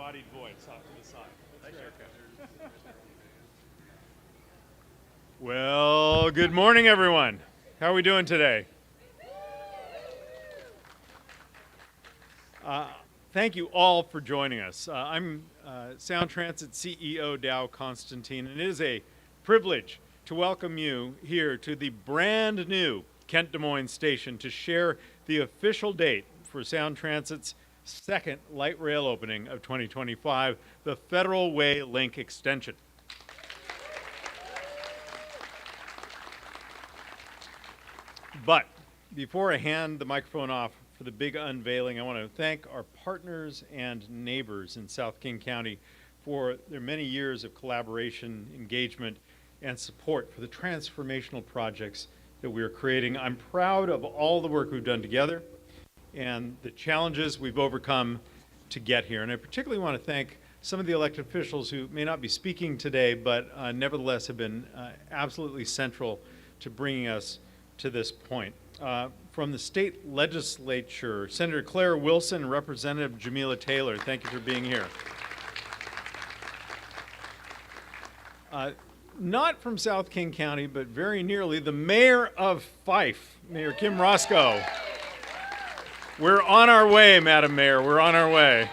disembodied voice off to the side. That's right. Well, good morning, everyone. How are we doing today? Thank you all for joining us. I'm Sound Transit CEO Dow Constantine, and it is a privilege to welcome you here to the brand new Kent Des Moines Station to share the official date for Sound Transit's second light rail opening of 2025, the Federal Way Link Extension. But before I hand the microphone off for the big unveiling, I want to thank our partners and neighbors in South King County for their many years of collaboration, engagement, and support for the transformational projects that we are creating. I'm proud of all the work we've done together and the challenges we've overcome to get here. And I particularly want to thank some of the elected officials who may not be speaking today, but nevertheless have been absolutely central to bringing us to this point. From the state legislature, Senator Claire Wilson, Representative Jamila Taylor, thank you for being here. Not from South King County, but very nearly, the mayor of Fife, Mayor Kim Roscoe. We're on our way, Madam Mayor, we're on our way.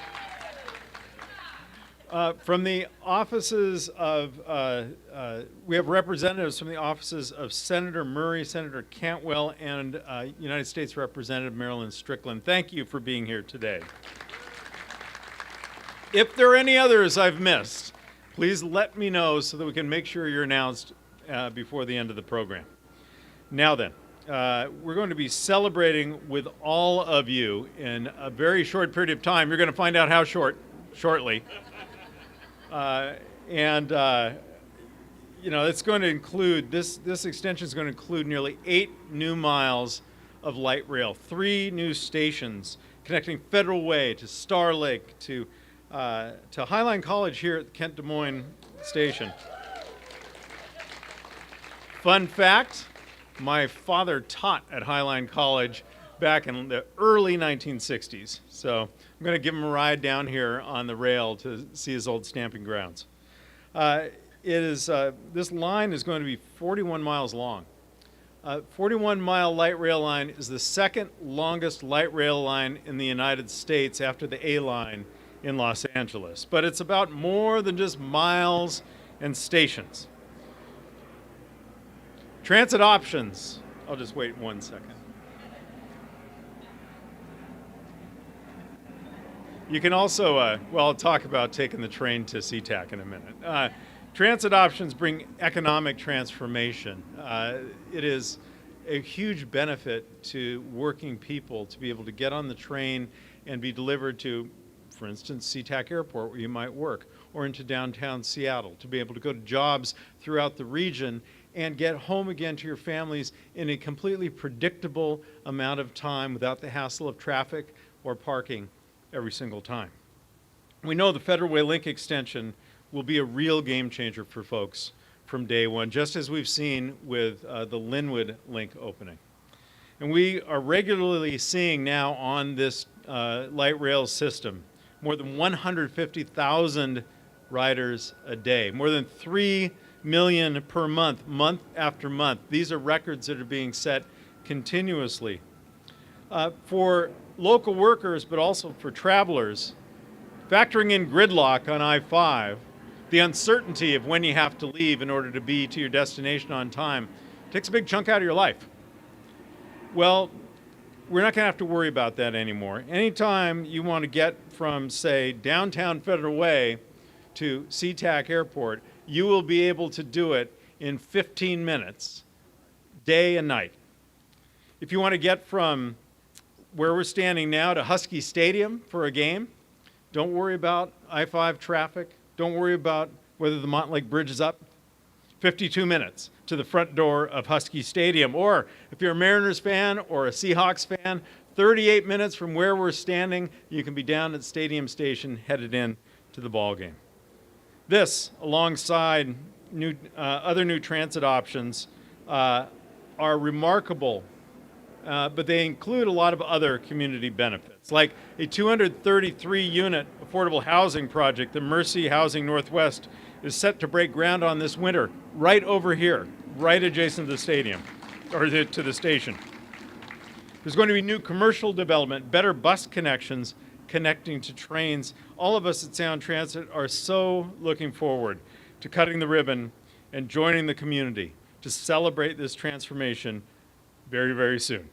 From the offices of, we have representatives from the offices of Senator Murray, Senator Cantwell, and United States Representative Marilyn Strickland. Thank you for being here today. If there are any others I've missed, please let me know so that we can make sure you're announced before the end of the program. Now then, we're going to be celebrating with all of you in a very short period of time. You're going to find out how shortly. You know, it's going to include, this extension is going to include nearly 8 new miles of light rail, 3 new stations connecting Federal Way to Star Lake to Highline College here at the Kent Des Moines Station. Fun fact, my father taught at Highline College back in the early 1960s. So I'm going to give him a ride down here on the rail to see his old stamping grounds. This line is going to be 41 miles long. 41-mile light rail line is the second longest light rail line in the United States after the A line in Los Angeles. But it's about more than just miles and stations. Transit options. I'll just wait 1 second. You can also, well, I'll talk about taking the train to SeaTac in a minute. Transit options bring economic transformation. It is a huge benefit to working people to be able to get on the train and be delivered to, for instance, SeaTac Airport, where you might work, or into downtown Seattle, to be able to go to jobs throughout the region and get home again to your families in a completely predictable amount of time without the hassle of traffic or parking every single time. We know the Federal Way Link Extension will be a real game changer for folks from day one, just as we've seen with the Linwood Link opening. And we are regularly seeing now on this light rail system more than 150,000 riders a day, more than 3 million per month, month after month. These are records that are being set continuously. For local workers, but also for travelers, factoring in gridlock on I-5, the uncertainty of when you have to leave in order to be to your destination on time takes a big chunk out of your life. Well, we're not going to have to worry about that anymore. Anytime you want to get from, say, downtown Federal Way to SeaTac Airport, you will be able to do it in 15 minutes, day and night. If you want to get from where we're standing now to Husky Stadium for a game, don't worry about I-5 traffic. Don't worry about whether the Montlake Bridge is up. 52 minutes to the front door of Husky Stadium. Or if you're a Mariners fan or a Seahawks fan, 38 minutes from where we're standing, you can be down at Stadium Station headed in to the ball game. This, alongside other new transit options, are remarkable but they include a lot of other community benefits, like a 233-unit affordable housing project that Mercy Housing Northwest is set to break ground on this winter, right over here, right adjacent to the stadium, or to the station. There's going to be new commercial development, better bus connections connecting to trains. All of us at Sound Transit are so looking forward to cutting the ribbon and joining the community to celebrate this transformation very, very soon.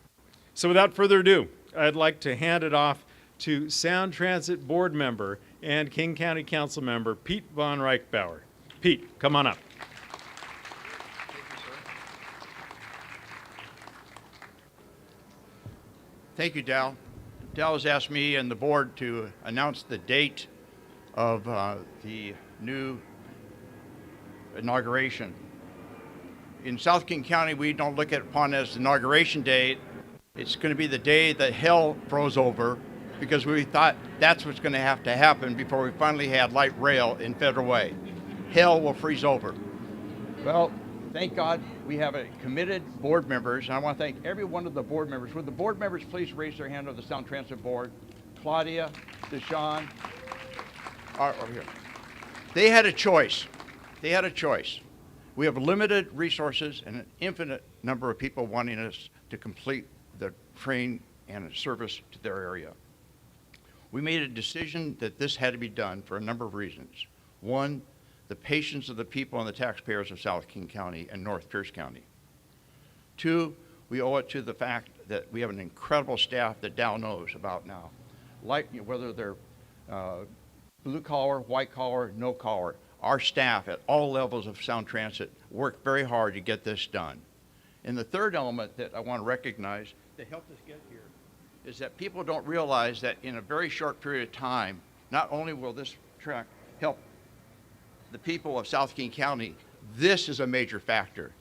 So without further ado, I'd like to hand it off to Sound Transit board member and King County Council member Pete von Reichbauer. Pete, come on up. Thank you, Dal. Dal has asked me and the board to announce the date of the new inauguration. In South King County, we don't look upon it as the inauguration date. It's going to be the day that hell froze over, because we thought that's what's going to have to happen before we finally had light rail in Federal Way. Hell will freeze over. Well, thank God we have a committed board members, and I want to thank every one of the board members. Would the board members please raise their hand on the Sound Transit Board? Claudia, Deshawn, over here. They had a choice. They had a choice. We have limited resources and an infinite number of people wanting us to complete the train and service to their area. We made a decision that this had to be done for a number of reasons. One, the patience of the people and the taxpayers of South King County and North Pierce County. Two, we owe it to the fact that we have an incredible staff that Dow knows about now. Like, whether they're blue collar, white collar, no collar, our staff at all levels of Sound Transit worked very hard to get this done. And the third element that I want to recognize that helped us get here is that people don't realize that in a very short period of time, not only will this track help the people of South King County, this is a major factor,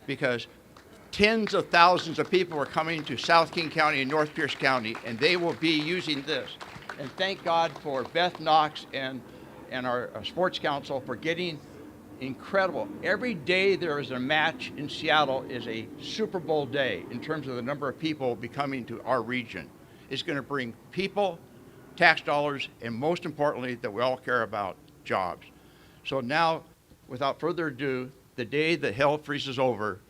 because tens of thousands of people are coming to South King County and North Pierce County, and they will be using this. And thank God for Beth Knox and our sports council for getting incredible. Every day there is a match in Seattle is a Super Bowl day in terms of the number of people coming to our region. It's going to bring people, tax dollars, and most importantly, that we all care about, jobs. So now, without further ado, the day that hell freezes over,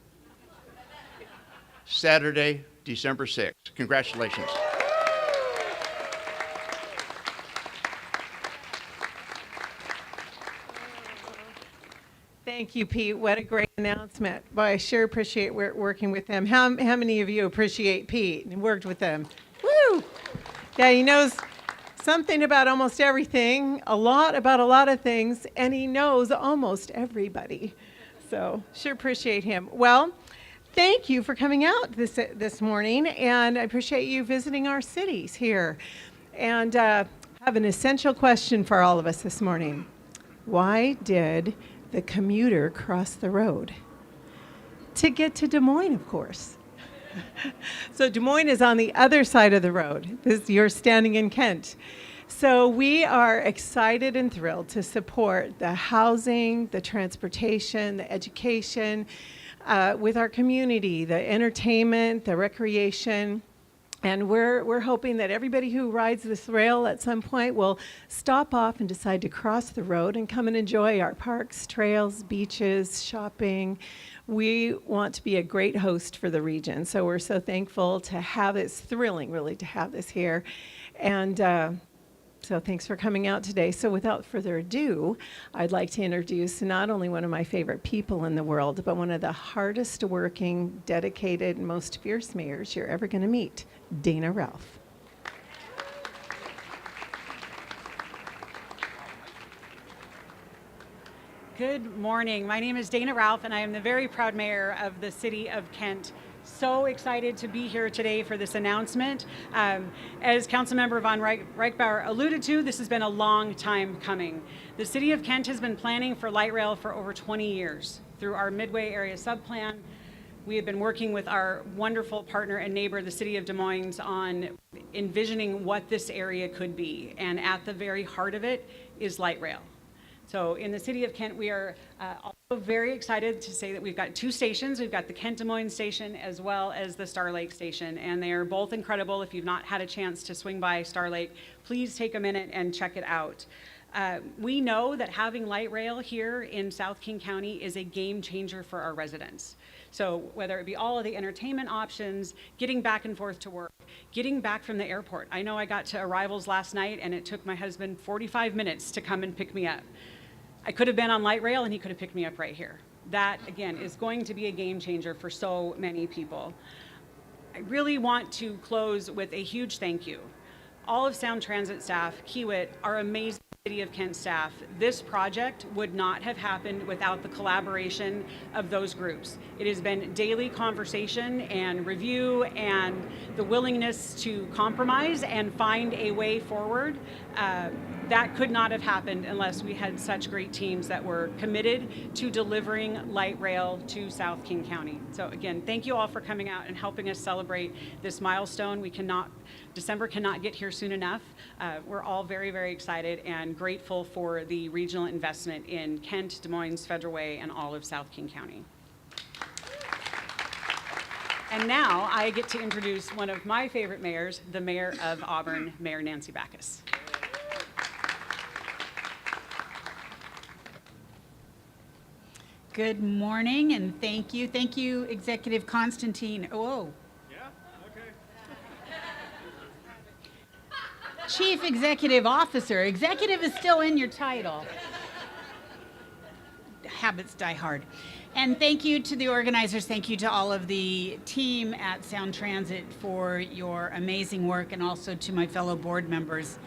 Saturday, December 6th. Congratulations. Thank you, Pete. What a great announcement. Boy, I sure appreciate working with them. How many of you appreciate Pete and worked with them? Woo! Yeah, he knows something about almost everything, a lot about a lot of things, and he knows almost everybody. So sure appreciate him. Well, thank you for coming out this morning, and I appreciate you visiting our cities here. And I have an essential question for all of us this morning. Why did the commuter cross the road? To get to Des Moines, of course. So Des Moines is on the other side of the road. You're standing in Kent. So we are excited and thrilled to support the housing, the transportation, the education with our community, the entertainment, the recreation. And we're hoping that everybody who rides this rail at some point will stop off and decide to cross the road and come and enjoy our parks, trails, beaches, shopping. We want to be a great host for the region. So we're so thankful to have it. It's thrilling, really, to have this here. And so thanks for coming out today. So without further ado, I'd like to introduce not only one of my favorite people in the world, but one of the hardest working, dedicated, and most fierce mayors you're ever going to meet, Dana Ralph. Good morning. My name is Dana Ralph, and I am the very proud mayor of the city of Kent. So excited to be here today for this announcement. As Councilmember von Reichbauer alluded to, this has been a long time coming. The city of Kent has been planning for light rail for over 20 years. Through our Midway Area Subplan, we have been working with our wonderful partner and neighbor, the city of Des Moines, on envisioning what this area could be. And at the very heart of it is light rail. So in the city of Kent, we are also very excited to say that we've got 2 stations. We've got the Kent Moines Station as well as the Star Lake Station, and they are both incredible. If you've not had a chance to swing by Star Lake, please take a minute and check it out. We know that having light rail here in South King County is a game changer for our residents. So whether it be all of the entertainment options, getting back and forth to work, getting back from the airport. I know I got to arrivals last night and it took my husband 45 minutes to come and pick me up. I could have been on light rail and he could have picked me up right here. That, again, is going to be a game changer for so many people. I really want to close with a huge thank you. All of Sound Transit staff, Kiewit, our amazing City of Kent staff. This project would not have happened without the collaboration of those groups. It has been daily conversation and review and the willingness to compromise and find a way forward. That could not have happened unless we had such great teams that were committed to delivering light rail to South King County. So again, thank you all for coming out and helping us celebrate this milestone. December cannot get here soon enough. We're all very, very excited and grateful for the regional investment in Kent, Des Moines, Federal Way, and all of South King County. And now I get to introduce one of my favorite mayors, the Mayor of Auburn, Mayor Nancy Backus. Good morning and thank you. Thank you, Executive Constantine. Whoa. Yeah? Okay. Chief Executive Officer. Executive is still in your title. Habits die hard. And thank you to the organizers. Thank you to all of the team at Sound Transit for your amazing work, and also to my fellow board members.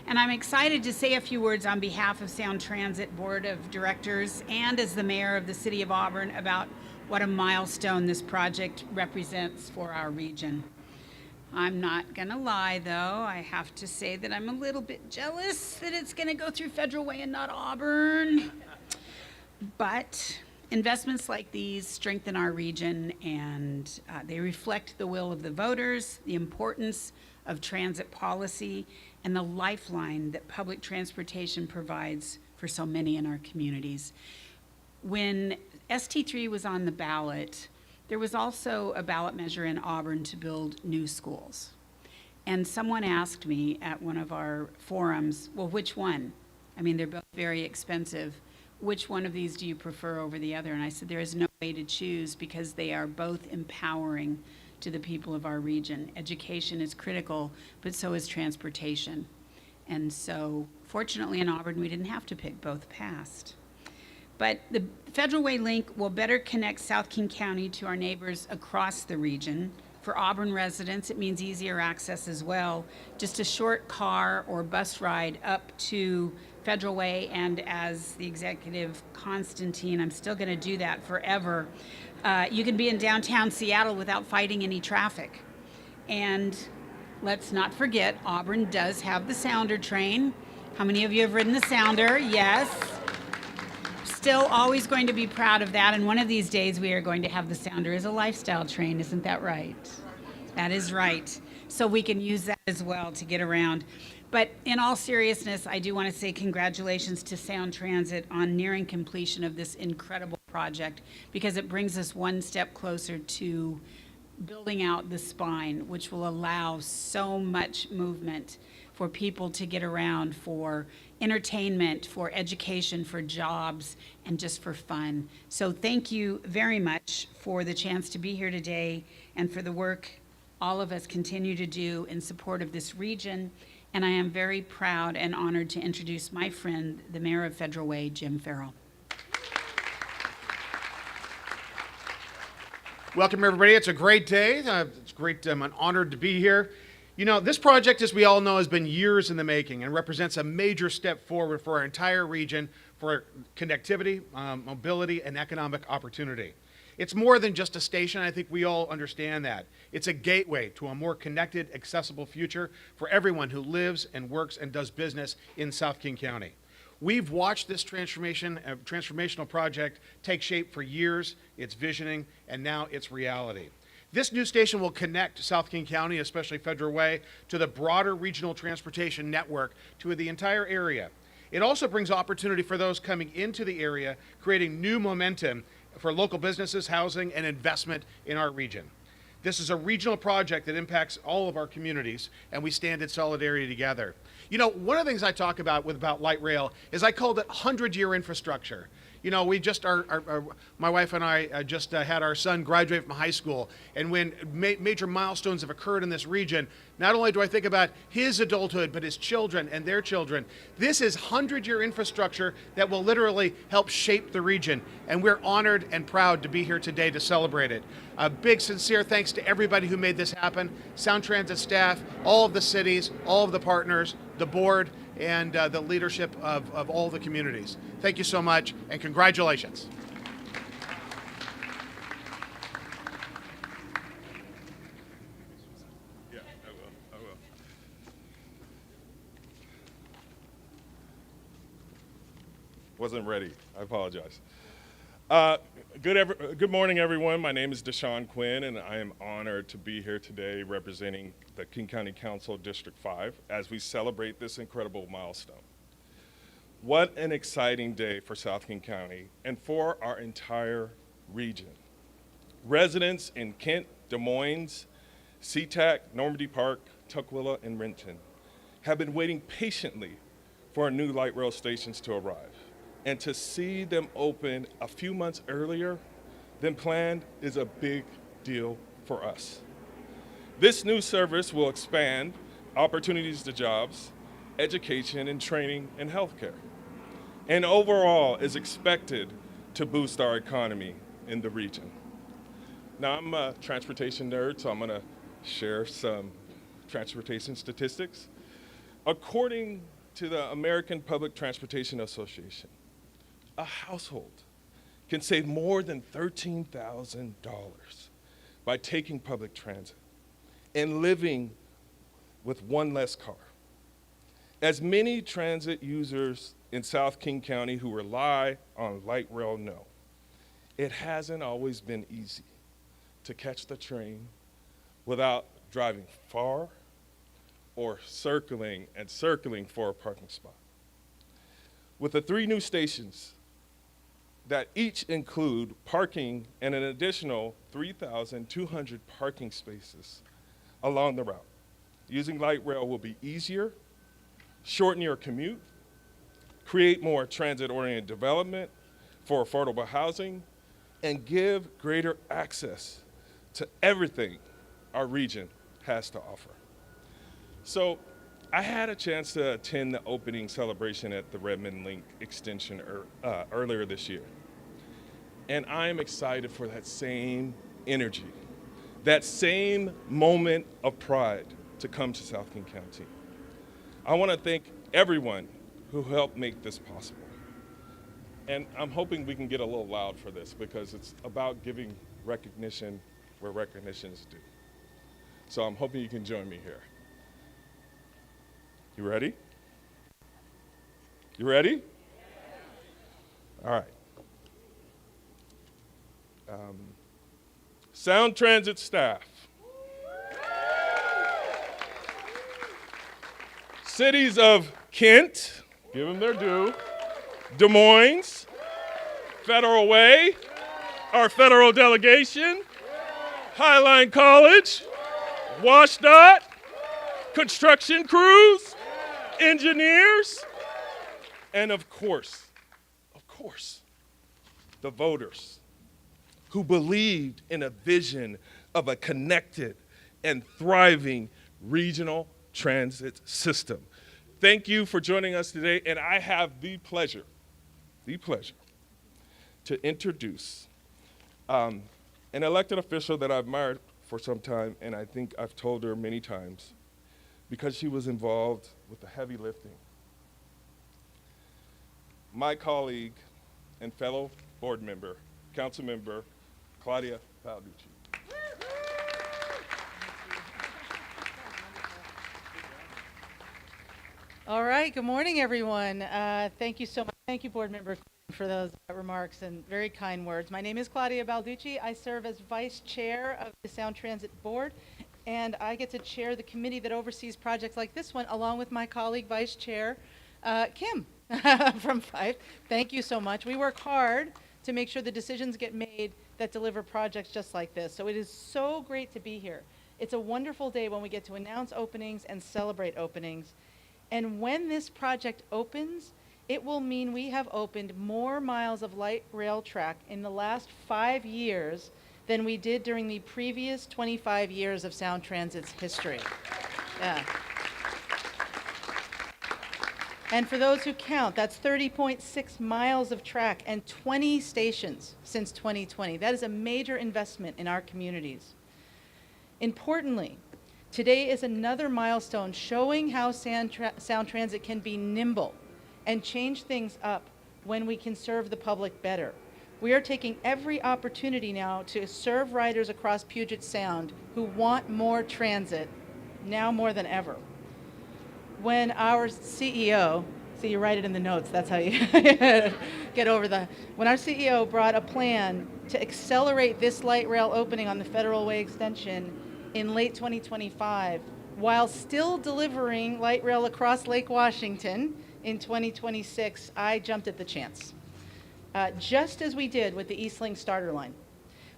And I'm excited to say a few words on behalf of Sound Transit Board of Directors and as the mayor of the city of Auburn about what a milestone this project represents for our region. I'm not gonna lie though, I have to say that I'm a little bit jealous that it's gonna go through Federal Way and not Auburn. But investments like these strengthen our region, and they reflect the will of the voters, the importance of transit policy, and the lifeline that public transportation provides for so many in our communities. When ST3 was on the ballot, there was also a ballot measure in Auburn to build new schools. And someone asked me at one of our forums, well, which one? I mean, they're both very expensive. Which one of these do you prefer over the other? And I said, there is no way to choose because they are both empowering to the people of our region. Education is critical, but so is transportation. And so, fortunately in Auburn, we didn't have to pick, both passed. But the Federal Way link will better connect South King County to our neighbors across the region. For Auburn residents, it means easier access as well. Just a short car or bus ride up to Federal Way, and as the Executive Constantine, I'm still gonna do that forever. You can be in downtown Seattle without fighting any traffic. And let's not forget, Auburn does have the Sounder train. How many of you have ridden the Sounder? Yes. Still always going to be proud of that, and one of these days we are going to have the Sounder as a lifestyle train, isn't that right? That is right. So we can use that as well to get around. But in all seriousness, I do want to say congratulations to Sound Transit on nearing completion of this incredible project, because it brings us one step closer to building out the spine, which will allow so much movement for people to get around, for entertainment, for education, for jobs, and just for fun. So thank you very much for the chance to be here today and for the work all of us continue to do in support of this region. And I am very proud and honored to introduce my friend, the Mayor of Federal Way, Jim Farrell. Welcome, everybody. It's a great day. It's great. I'm honored to be here. You know, this project, as we all know, has been years in the making and represents a major step forward for our entire region for connectivity, mobility, and economic opportunity. It's more than just a station. I think we all understand that. It's a gateway to a more connected, accessible future for everyone who lives and works and does business in South King County. We've watched this transformational project take shape for years, its visioning, and now it's reality. This new station will connect South King County, especially Federal Way, to the broader regional transportation network to the entire area. It also brings opportunity for those coming into the area, creating new momentum for local businesses, housing, and investment in our region. This is a regional project that impacts all of our communities, and we stand in solidarity together. You know, one of the things I talk about light rail is I called it 100-year infrastructure. You know, we just my wife and I just had our son graduate from high school, and when major milestones have occurred in this region, not only do I think about his adulthood, but his children and their children. This is 100-year infrastructure that will literally help shape the region, and we're honored and proud to be here today to celebrate it. A big, sincere thanks to everybody who made this happen, Sound Transit staff, all of the cities, all of the partners, the board, and the leadership of all the communities. Thank you so much, and congratulations. Yeah, I will. Wasn't ready. I apologize. Good morning, everyone. My name is Deshaun Quinn, and I am honored to be here today representing the King County Council District 5 as we celebrate this incredible milestone. What an exciting day for South King County and for our entire region. Residents in Kent, Des Moines, SeaTac, Normandy Park, Tukwila, and Renton have been waiting patiently for our new light rail stations to arrive. And to see them open a few months earlier than planned is a big deal for us. This new service will expand opportunities to jobs, education and training, and healthcare. And overall is expected to boost our economy in the region. Now, I'm a transportation nerd, so I'm gonna share some transportation statistics. According to the American Public Transportation Association, a household can save more than $13,000 by taking public transit and living with one less car. As many transit users in South King County who rely on light rail know, it hasn't always been easy to catch the train without driving far or circling for a parking spot. With the 3 new stations that each include parking and an additional 3,200 parking spaces along the route, using light rail will be easier, shorten your commute, create more transit-oriented development for affordable housing, and give greater access to everything our region has to offer. So I had a chance to attend the opening celebration at the Redmond Link extension earlier this year. And I'm excited for that same energy, that same moment of pride to come to South King County. I want to thank everyone who helped make this possible. And I'm hoping we can get a little loud for this because it's about giving recognition where recognition is due. So I'm hoping you can join me here. You ready? You ready? All right. Sound Transit staff. Cities of Kent, give them their due, Des Moines, Federal Way, our federal delegation, Highline College, WashDOT, construction crews, engineers, and of course, the voters who believed in a vision of a connected and thriving regional transit system. Thank you for joining us today, and I have the pleasure to introduce an elected official that I've admired for some time, and I think I've told her many times, because she was involved with the heavy lifting. My colleague and fellow board member, council member, Claudia Balducci. All right, good morning, everyone. Thank you so much. Thank you, board member, for those remarks and very kind words. My name is Claudia Balducci. I serve as vice chair of the Sound Transit Board, and I get to chair the committee that oversees projects like this one, along with my colleague, vice chair, Kim. from 5. Thank you so much. We work hard to make sure the decisions get made that deliver projects just like this. So it is so great to be here. It's a wonderful day when we get to announce openings and celebrate openings. And when this project opens, it will mean we have opened more miles of light rail track in the last 5 years than we did during the previous 25 years of Sound Transit's history. Yeah. And for those who count, that's 30.6 miles of track and 20 stations since 2020. That is a major investment in our communities. Importantly, today is another milestone showing how Sound Transit can be nimble and change things up when we can serve the public better. We are taking every opportunity now to serve riders across Puget Sound who want more transit, now more than ever. When our CEO, so you write it in the notes, that's how you get over the, when our CEO brought a plan to accelerate this light rail opening on the Federal Way extension in late 2025, while still delivering light rail across Lake Washington in 2026, I jumped at the chance. Just as we did with the Eastlink starter line.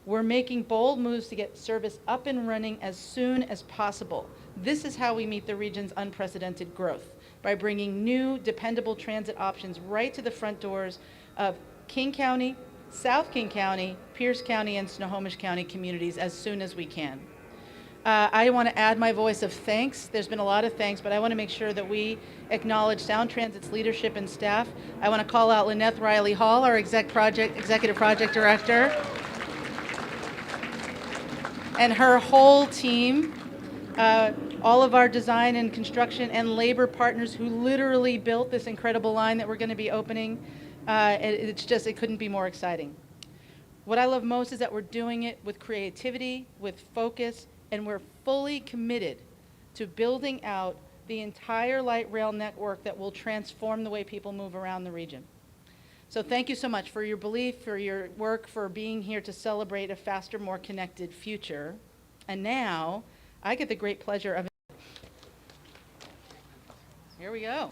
We're making bold moves to get service up and running as soon as possible. This is how we meet the region's unprecedented growth, by bringing new, dependable transit options right to the front doors of King County, South King County, Pierce County, and Snohomish County communities as soon as we can. I want to add my voice of thanks. There's been a lot of thanks, but I want to make sure that we acknowledge Sound Transit's leadership and staff. I want to call out Lynette Riley Hall, our Executive Project Director, and her whole team, all of our design and construction and labor partners who literally built this incredible line that we're going to be opening. It couldn't be more exciting. What I love most is that we're doing it with creativity, with focus, and we're fully committed to building out the entire light rail network that will transform the way people move around the region. So thank you so much for your belief, for your work, for being here to celebrate a faster, more connected future. And now, I get the great pleasure of... Here we go.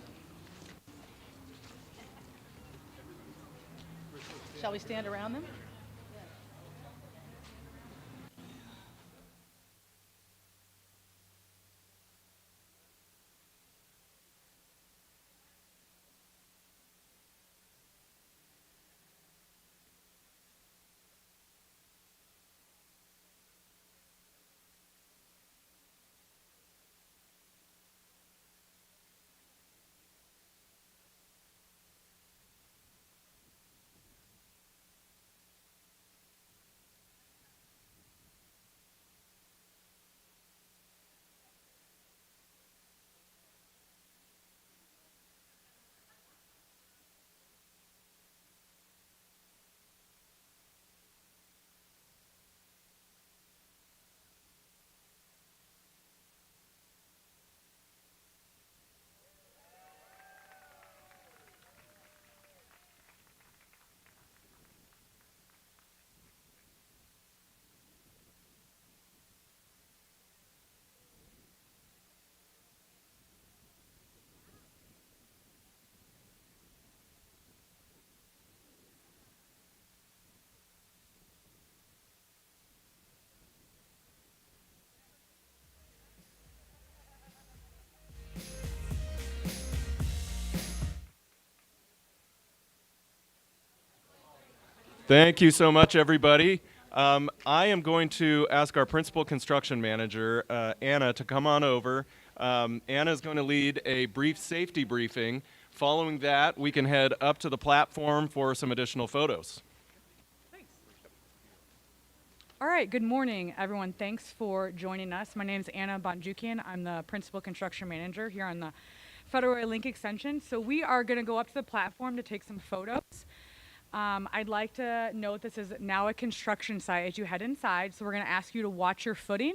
Shall we stand around them? Thank you so much, everybody. I am going to ask our principal construction manager, Anna, to come on over. Anna is going to lead a brief safety briefing. Following that, we can head up to the platform for some additional photos. Thanks. All right, good morning, everyone. Thanks for joining us. My name is Anna Bonjukian. I'm the principal construction manager here on the Federal Way Link Extension. So we are going to go up to the platform to take some photos. I'd like to note this is now a construction site as you head inside, so we're going to ask you to watch your footing.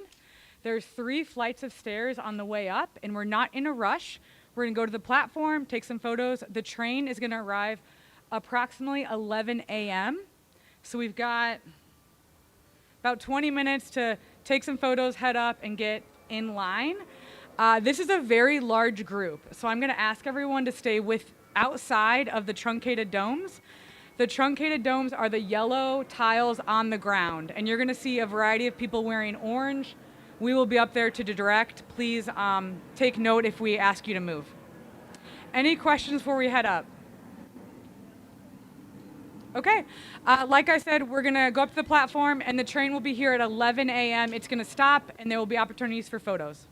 There's 3 flights of stairs on the way up, and we're not in a rush. We're going to go to the platform, take some photos. The train is going to arrive approximately 11 a.m. So we've got about 20 minutes to take some photos, head up, and get in line. This is a very large group, so I'm going to ask everyone to stay outside of the truncated domes. The truncated domes are the yellow tiles on the ground, and you're going to see a variety of people wearing orange. We will be up there to direct. Please take note if we ask you to move. Any questions before we head up? Okay, like I said, we're gonna go up to the platform and the train will be here at 11 a.m. It's gonna stop and there will be opportunities for photos.